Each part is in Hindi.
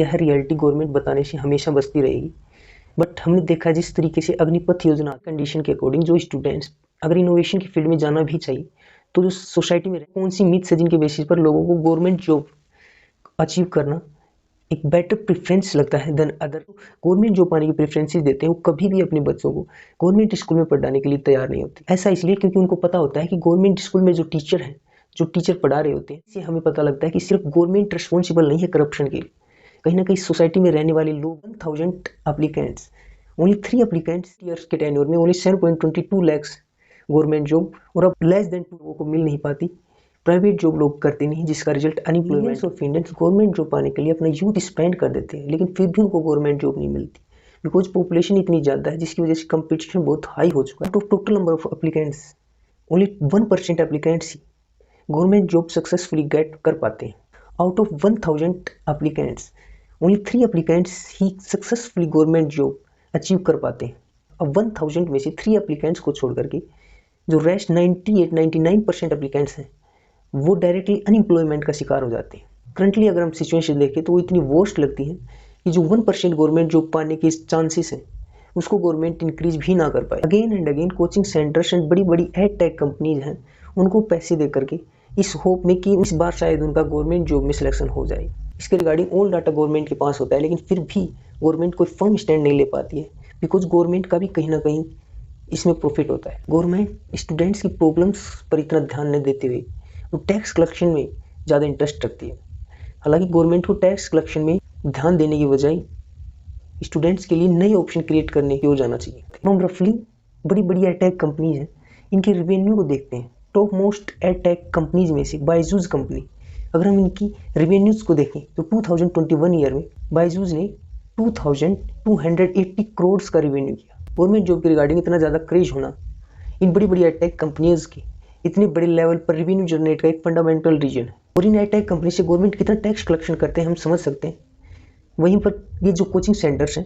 यह रियलिटी गवर्नमेंट बताने से हमेशा बचती रहेगी। बट हमने देखा जिस तरीके से अग्निपथ योजना कंडीशन के अकॉर्डिंग जो स्टूडेंट्स अगर इनोवेशन की फील्ड में जाना भी चाहिए तो जो सोसाइटी में कौन सी मिथ्स है जिनके बेसिस पर लोगों को गवर्नमेंट जॉब अचीव करना एक बेटर प्रेफरेंस लगता है देन अदर। गवर्नमेंट जॉब पाने की प्रेफरेंसेस देते हैं वो कभी भी अपने बच्चों को गवर्नमेंट स्कूल में पढ़ाने के लिए तैयार नहीं होते। ऐसा इसलिए क्योंकि उनको पता होता है कि गवर्नमेंट स्कूल में जो टीचर हैं जो टीचर पढ़ा रहे होते हैं इससे हमें पता लगता है कि सिर्फ गवर्नमेंट रिस्पॉन्सिबल नहीं है करप्शन के लिए। कहीं ना कहीं सोसाइटी में रहने वाले लोग 1000 एप्लीकेंट्स ओनली 3 एप्लीकेंट्स ईयर्स के टेन्योर में ओनली 7.22 लैक्स गवर्नमेंट जॉब और अब लेस देन 2 लोगों को मिल नहीं पाती। प्राइवेट जॉब लोग करते नहीं जिसका result unemployment of Indians government job पाने के लिए अपना यूथ स्पेंड कर देते हैं लेकिन फिर भी उनको गवर्नमेंट जॉब नहीं मिलती बिकॉज पॉपुलेशन इतनी ज़्यादा है जिसकी वजह से कंपटीशन बहुत हाई हो चुका है। Total number of applicants only 1% applicants ही गवर्नमेंट जॉब सक्सेसफुली गेट कर पाते हैं। Out of 1000 applicants only 3 applicants ही सक्सेसफुली गवर्नमेंट जॉब अचीव कर पाते हैं। अब 1000 में से 3 एप्लीकेंट्स को छोड़ करके जो रेस्ट 98-99% एप्लीकेंट्स हैं वो डायरेक्टली अनएम्प्लॉयमेंट का शिकार हो जाते हैं। करंटली अगर हम सिचुएशन देखें तो वो इतनी वर्स्ट लगती है कि जो 1% गवर्नमेंट जॉब पाने के चांसेस हैं उसको गवर्नमेंट इंक्रीज भी ना कर पाए। Again and again coaching centres and बड़ी बड़ी एड टेक कंपनीज हैं उनको पैसे दे करके इस होप में कि इस बार शायद उनका गवर्नमेंट जॉब में सिलेक्शन हो जाए। इसके रिगार्डिंग ऑल डाटा गवर्नमेंट के पास होता है लेकिन फिर भी गवर्नमेंट कोई फर्म स्टैंड नहीं ले पाती है बिकॉज गवर्नमेंट का भी कहीं ना कहीं इसमें प्रॉफिट होता है। गवर्नमेंट स्टूडेंट्स की प्रॉब्लम्स पर इतना ध्यान न देते हुए वो टैक्स कलेक्शन में ज़्यादा इंटरेस्ट रखती है। हालांकि गवर्नमेंट को टैक्स कलेक्शन में ध्यान देने की बजाय स्टूडेंट्स के लिए नए ऑप्शन क्रिएट करने की ओर जाना चाहिए। हम रफली बड़ी बड़ी एडटेक कंपनीज हैं इनके रिवेन्यू को देखते हैं। टॉप मोस्ट एडटेक कंपनीज में से बायजूस कंपनी अगर हम इनकी रिवेन्यूज को देखें तो 2021 ईयर में बायजूस ने 2280 करोड़ का रिवेन्यू किया। गवर्नमेंट जॉब के रिगार्डिंग इतना ज़्यादा क्रेज होना इन बड़ी बड़ी एडटेक कंपनीज की इतने बड़े लेवल पर रेवेन्यू जनरेट का एक फंडामेंटल रीजन है। और इन एडटेक कंपनी से गवर्नमेंट कितना टैक्स कलेक्शन करते हैं हम समझ सकते हैं। वहीं पर ये जो कोचिंग सेंटर्स हैं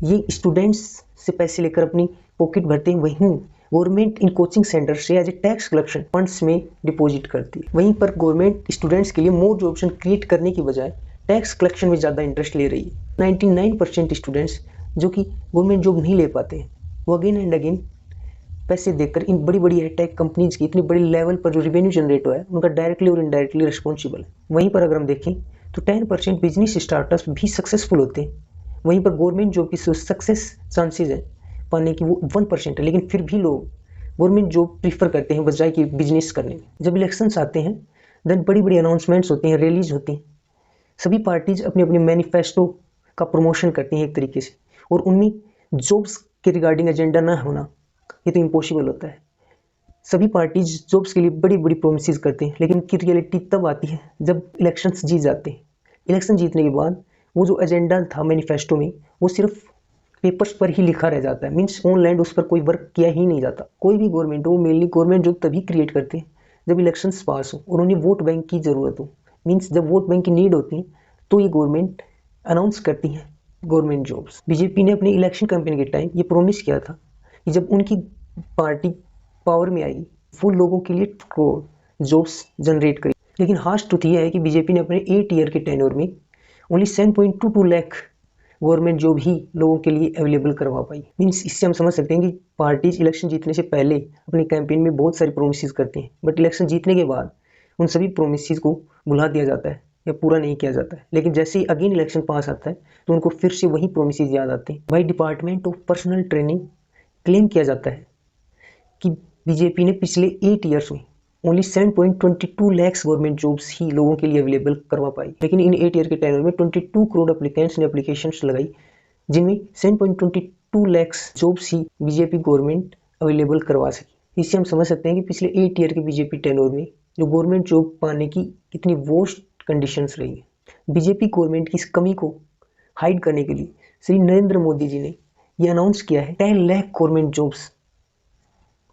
ये स्टूडेंट्स से पैसे लेकर अपनी पॉकेट भरते हैं, वहीं गवर्नमेंट इन कोचिंग सेंटर से as a tax collection funds में डिपॉजिट करती है। वहीं पर गवर्नमेंट स्टूडेंट्स के लिए मोर जॉब ऑप्शन क्रिएट करने की बजाय टैक्स कलेक्शन में ज़्यादा इंटरेस्ट ले रही है। 99% स्टूडेंट्स जो कि गवर्नमेंट जॉब नहीं ले पाते हैं वो अगेन एंड अगेन पैसे देकर इन बड़ी बड़ी एडटेक कंपनीज की इतनी बड़ी लेवल पर जो रेवेन्यू जनरेट हुआ है उनका डायरेक्टली और इनडायरेक्टली रिस्पॉन्सिबल है। वहीं पर अगर हम देखें तो 10% बिजनेस स्टार्टअप्स भी सक्सेसफुल होते हैं। वहीं पर गवर्नमेंट जॉब की सक्सेस चांसेस है पाने की वो 1% है लेकिन फिर भी लोग गवर्नमेंट जॉब प्रीफर करते हैं बजाय कि बिजनेस करने में। जब इलेक्शंस आते हैं देन बड़ी बड़ी अनाउंसमेंट्स होती हैं, रैलीज होती हैं, सभी पार्टीज अपने अपने मैनिफेस्टो का प्रमोशन करती हैं एक तरीके से और उनमें जॉब्स के रिगार्डिंग एजेंडा ना होना ये तो इम्पॉसिबल होता है। सभी पार्टीज जॉब्स के लिए बड़ी बड़ी प्रोमिसेस करते हैं लेकिन उनकी रियलिटी तब आती है जब इलेक्शंस जीत जाते हैं। इलेक्शन जीतने के बाद वो जो एजेंडा था मैनिफेस्टो में वो सिर्फ पेपर्स पर ही लिखा रह जाता है, मीन्स ऑनलाइन उस पर कोई वर्क किया ही नहीं जाता। कोई भी गवर्नमेंट हो मेनली गवर्नमेंट जॉब तभी क्रिएट करते हैं जब इलेक्शंस पास हो और उन्हें वोट बैंक की ज़रूरत हो, मीन्स जब वोट बैंक की नीड होती है तो ये गवर्नमेंट अनाउंस करती है गवर्नमेंट जॉब्स। बीजेपी ने अपनी इलेक्शन कैंपेन के टाइम ये प्रॉमिस किया था कि जब उनकी पार्टी पावर में आई वो लोगों के लिए जॉब्स जनरेट करी। लेकिन हार्श ट्रुथ ये है कि बीजेपी ने अपने 8 ईयर के टेन्योर में ओनली 7.22 लाख गवर्नमेंट जॉब ही लोगों के लिए अवेलेबल करवा पाई। मीन्स इससे हम समझ सकते हैं कि पार्टीज इलेक्शन जीतने से पहले अपने कैंपेन में बहुत सारी प्रोमिसेस करती हैं बट इलेक्शन जीतने के बाद उन सभी प्रोमिसेस को भुला दिया जाता है या पूरा नहीं किया जाता है। लेकिन जैसे ही अगेन इलेक्शन पास आता है तो उनको फिर से वही प्रोमिसेस याद आते हैं। By department of personal training claim किया जाता है कि बीजेपी ने पिछले 8 ईयर्स में ओनली 7.22 लैक्स गवर्नमेंट जॉब्स ही लोगों के लिए अवेलेबल करवा पाई। लेकिन इन 8 ईयर के टेन्योर में 22 करोड़ एप्लीकेंट्स ने एप्लीकेशंस लगाई जिनमें 7.22 लैक्स जॉब्स ही बीजेपी गवर्नमेंट अवेलेबल करवा सकी। इससे हम समझ सकते हैं कि पिछले 8 ईयर के बीजेपी टेन्योर में जो गवर्नमेंट जॉब पाने की कितनी वर्स्ट कंडीशंस रही है। बीजेपी गवर्नमेंट की इस कमी को हाइड करने के लिए श्री नरेंद्र मोदी जी ने यह अनाउंस किया है 10 लाख गवर्नमेंट जॉब्स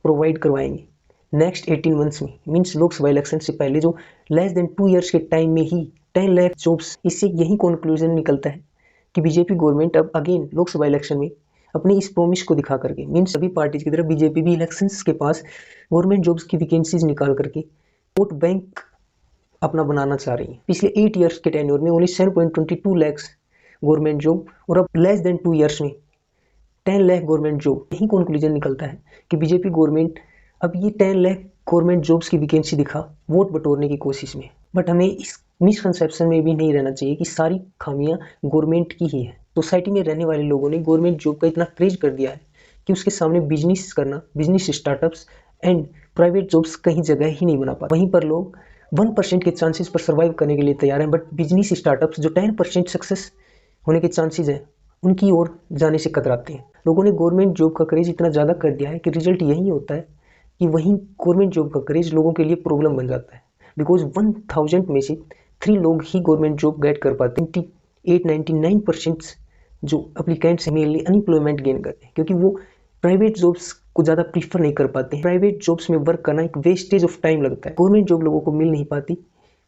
प्रोवाइड करवाएंगे नेक्स्ट 18 मंथ्स में। मीन्स लोकसभा इलेक्शन से पहले जो लेस देन 2 ईयर्स के टाइम में ही 10 लाख जॉब्स। इससे यही कंक्लूजन निकलता है कि बीजेपी गवर्नमेंट अब अगेन लोकसभा इलेक्शन में अपनी इस प्रोमिस को दिखा करके मीन्स सभी पार्टीज की तरह बीजेपी भी इलेक्शंस के पास गवर्नमेंट जॉब्स की वैकेंसीज निकाल करके वोट बैंक अपना बनाना चाह रही है। पिछले 8 ईयर्स के टेन्योर में ओनली 7.22 लैक्स गवर्नमेंट जॉब, और अब लेस देन 2 ईयर्स में 10 लाख गवर्नमेंट जॉब। यही कंक्लूजन निकलता है कि बीजेपी गवर्नमेंट अब ये 10 लाख गवर्नमेंट जॉब्स की वैकेंसी दिखा वोट बटोरने की कोशिश में। बट हमें इस मिसकंसेप्शन में भी नहीं रहना चाहिए कि सारी खामियां गवर्नमेंट की ही है। सोसाइटी में रहने वाले लोगों ने गवर्नमेंट जॉब का इतना क्रेज कर दिया है कि उसके सामने बिजनेस करना, business startups and private jobs कहीं जगह ही नहीं बना पाते। वहीं पर लोग 1% के चांसेस पर सर्वाइव करने के लिए तैयार हैं, बट बिजनेस स्टार्टअप्स जो 10% सक्सेस होने के चांसेस हैं उनकी ओर जाने से कतराते हैं। लोगों ने गवर्नमेंट जॉब का क्रेज इतना ज़्यादा कर दिया है कि रिजल्ट यही होता है कि वहीं गवर्नमेंट जॉब का क्रेज लोगों के लिए प्रॉब्लम बन जाता है। बिकॉज 1000 में से 3 लोग ही गवर्नमेंट जॉब गेट कर पाते हैं। 98-99% जो अप्लीकेंट्स मेनली अनएम्प्लॉयमेंट गेन करते हैं क्योंकि वो प्राइवेट जॉब्स को ज़्यादा प्रीफर नहीं कर पाते हैं। प्राइवेट जॉब्स में वर्क करना एक वेस्टेज ऑफ टाइम लगता है। गवर्नमेंट जॉब लोगों को मिल नहीं पाती,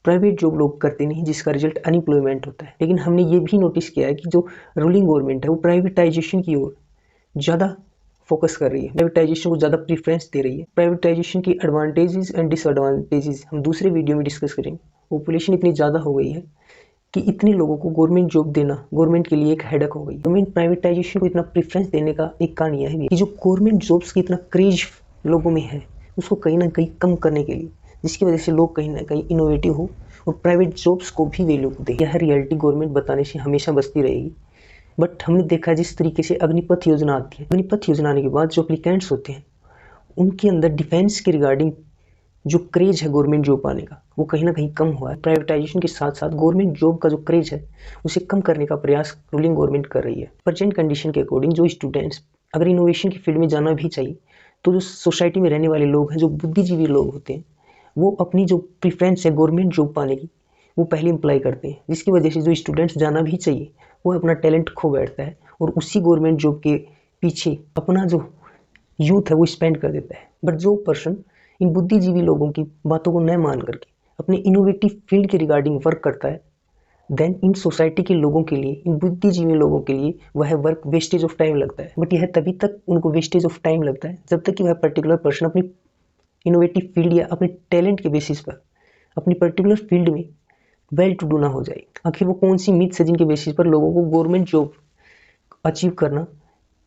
प्राइवेट जॉब लोग करते नहीं, जिसका रिजल्ट अनएम्प्लॉयमेंट होता है। लेकिन हमने ये भी नोटिस किया है कि जो रूलिंग गवर्नमेंट है वो प्राइवेटाइजेशन की ओर ज़्यादा फोकस कर रही है, प्राइवेटाइजेशन को ज़्यादा प्रीफरेंस दे रही है। प्राइवेटाइजेशन की एडवांटेजेस एंड डिसएडवांटेजेस हम दूसरे वीडियो में डिस्कस करेंगे। पॉपुलेशन इतनी ज़्यादा हो गई है कि इतने लोगों को गवर्नमेंट जॉब देना गवर्नमेंट के लिए एक हेडक हो गई। गवर्नमेंट प्राइवेटाइजेशन को इतना प्रेफरेंस देने का एक कारण यह है कि जो गवर्नमेंट जॉब्स की इतना क्रेज लोगों में है उसको कहीं ना कहीं कम करने के लिए, जिसकी वजह से लोग कहीं ना कहीं इनोवेटिव हो और प्राइवेट जॉब्स को भी वैल्यू दे। यह रियलिटी गवर्नमेंट बताने से हमेशा बचती रहेगी। बट हमने देखा जिस तरीके से अग्निपथ योजना आती है, अग्निपथ योजना आने के बाद जो अप्लीकेंट्स होते हैं उनके अंदर डिफेंस के रिगार्डिंग जो क्रेज है गवर्नमेंट जॉब पाने का वो कहीं ना कहीं कम हुआ है। प्राइवेटाइजेशन के साथ साथ गवर्नमेंट जॉब का जो क्रेज है उसे कम करने का प्रयास रूलिंग गवर्नमेंट कर रही है। प्रेजेंट कंडीशन के अकॉर्डिंग जो स्टूडेंट्स अगर इनोवेशन की फील्ड में जाना भी चाहिए तो जो सोसाइटी में रहने वाले लोग हैं, जो बुद्धिजीवी लोग होते हैं, वो अपनी जो प्रीफरेंस है गवर्नमेंट जॉब पाने की वो पहले अप्लाई करते हैं, जिसकी वजह से जो स्टूडेंट्स जाना भी चाहिए वो अपना टैलेंट खो बैठता है और उसी गवर्नमेंट जॉब के पीछे अपना जो यूथ है वो स्पेंड कर देता है। बट जो पर्सन इन बुद्धिजीवी लोगों की बातों को न मान करके अपने इनोवेटिव फील्ड के रिगार्डिंग वर्क करता है, देन इन सोसाइटी के लोगों के लिए, इन बुद्धिजीवी लोगों के लिए वह वर्क वेस्टेज ऑफ टाइम लगता है। बट यह तभी तक उनको वेस्टेज ऑफ टाइम लगता है जब तक कि वह पर्टिकुलर पर्सन अपनी इनोवेटिव फील्ड या अपने टैलेंट के बेसिस पर अपनी पर्टिकुलर फील्ड में वेल टू डू ना हो जाए। आखिर वो कौन सी मिथ्स है जिनके बेसिस पर लोगों को गवर्नमेंट जॉब अचीव करना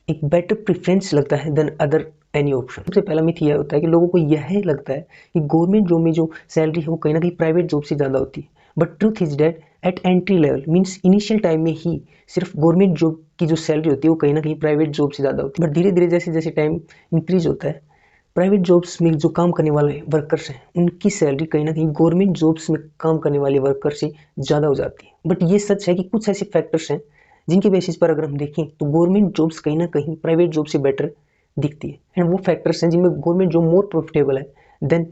एक बेटर प्रेफरेंस लगता है देन अदर एनी ऑप्शन। सबसे पहला मिथ यह होता है कि लोगों को यह लगता है कि गवर्नमेंट जॉब में जो सैलरी है वो कहीं ना कहीं प्राइवेट जॉब से ज़्यादा होती है। But truth is that at entry level means initial time में ही सिर्फ गवर्नमेंट जॉब की जो सैलरी होती है वो कहीं ना कहीं प्राइवेट जॉब से ज़्यादा होती है। बट धीरे धीरे जैसे जैसे टाइम इंक्रीज होता है प्राइवेट जॉब्स में जो काम करने वाले वर्कर्स हैं उनकी सैलरी कहीं ना कहीं गवर्नमेंट जॉब्स में काम करने वाले वर्कर से ज़्यादा हो जाती है। बट ये सच है कि कुछ ऐसे फैक्टर्स हैं जिनके बेसिस पर अगर हम देखें तो गवर्नमेंट जॉब्स कहीं ना कहीं प्राइवेट जॉब से बेटर दिखती है। एंड वो फैक्टर्स हैं जिनमें गवर्नमेंट जॉब मोर प्रॉफिटेबल है देन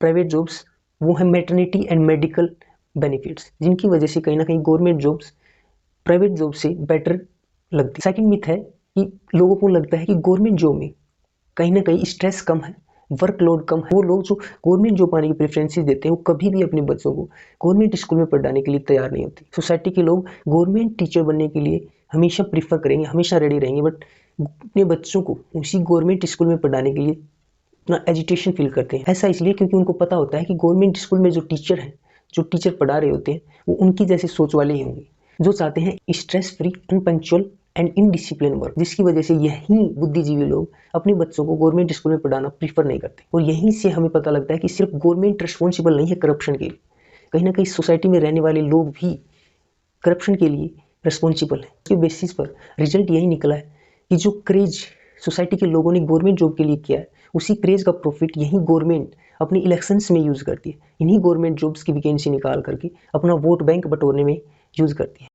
प्राइवेट जॉब्स। वो है मैटरनिटी एंड मेडिकल बेनिफिट्स, जिनकी वजह से कहीं ना कहीं गवर्नमेंट जॉब्स प्राइवेट जॉब से बेटर लगती है। सेकेंड मिथ है कि लोगों को लगता है कि गवर्नमेंट जॉब में कहीं ना कहीं स्ट्रेस कम है, वर्कलोड कम है। वो लोग जो गवर्नमेंट जॉब पाने की प्रेफरेंसेस देते हैं वो कभी भी अपने बच्चों को गवर्नमेंट स्कूल में पढ़ाने के लिए तैयार नहीं होती। सोसाइटी के लोग गवर्नमेंट टीचर बनने के लिए हमेशा प्रीफर करेंगे, हमेशा रेडी रहेंगे, बट अपने बच्चों को उसी गवर्नमेंट स्कूल में पढ़ाने के लिए अपना एजिटेशन फील करते हैं। ऐसा इसलिए क्योंकि उनको पता होता है कि गवर्नमेंट स्कूल में जो टीचर हैं, जो टीचर पढ़ा रहे होते हैं वो उनकी जैसे सोच वाले ही होंगे, जो चाहते हैं stress free, unpunctual and indiscipline work, जिसकी वजह से यही बुद्धिजीवी लोग अपने बच्चों को गवर्नमेंट स्कूल में पढ़ाना प्रीफर नहीं करते। और यहीं से हमें पता लगता है कि सिर्फ गवर्नमेंट रिस्पॉन्सिबल नहीं है करप्शन के लिए, कहीं ना कहीं सोसाइटी में रहने वाले लोग भी करप्शन के लिए रिस्पॉन्सिबल है। इसके बेसिस पर रिजल्ट यही निकला है कि जो क्रेज सोसाइटी के लोगों ने गवर्नमेंट जॉब के लिए किया है उसी क्रेज का प्रॉफिट यही गवर्नमेंट अपने इलेक्शंस में यूज़ करती है। इन्हीं गवर्नमेंट जॉब्स की वैकेंसी निकाल करके अपना वोट बैंक बटोरने में यूज़ करती है।